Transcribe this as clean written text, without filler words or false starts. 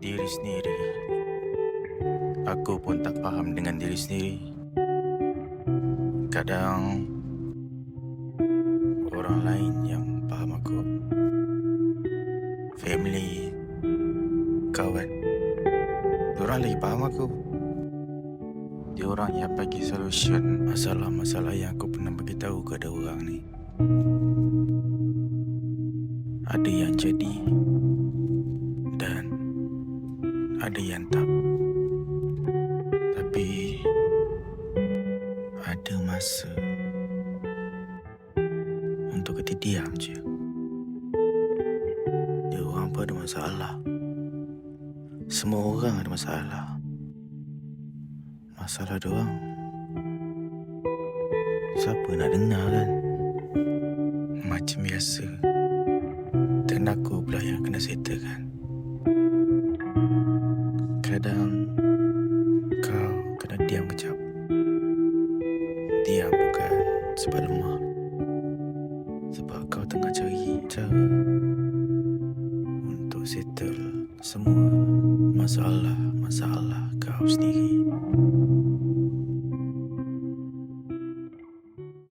diri sendiri. Aku pun tak faham dengan diri sendiri. Kadang orang lain yang faham aku. Family, kawan, diorang lagi faham aku. Diorang yang bagi solution masalah-masalah yang aku pernah bagi tahu kepada orang ni. Ada yang jadi dan ada yang tak. Tapi ada masa untuk kita diam je. Diorang pun ada masalah. Semua orang ada masalah. Masalah diorang, siapa nak dengar kan? Macam biasa, dan aku pula yang kena settlekan. Kadang kau kena diam kejap. Diam bukan sebab lemah, sebab kau tengah cari cara untuk settle semua masalah-masalah kau sendiri.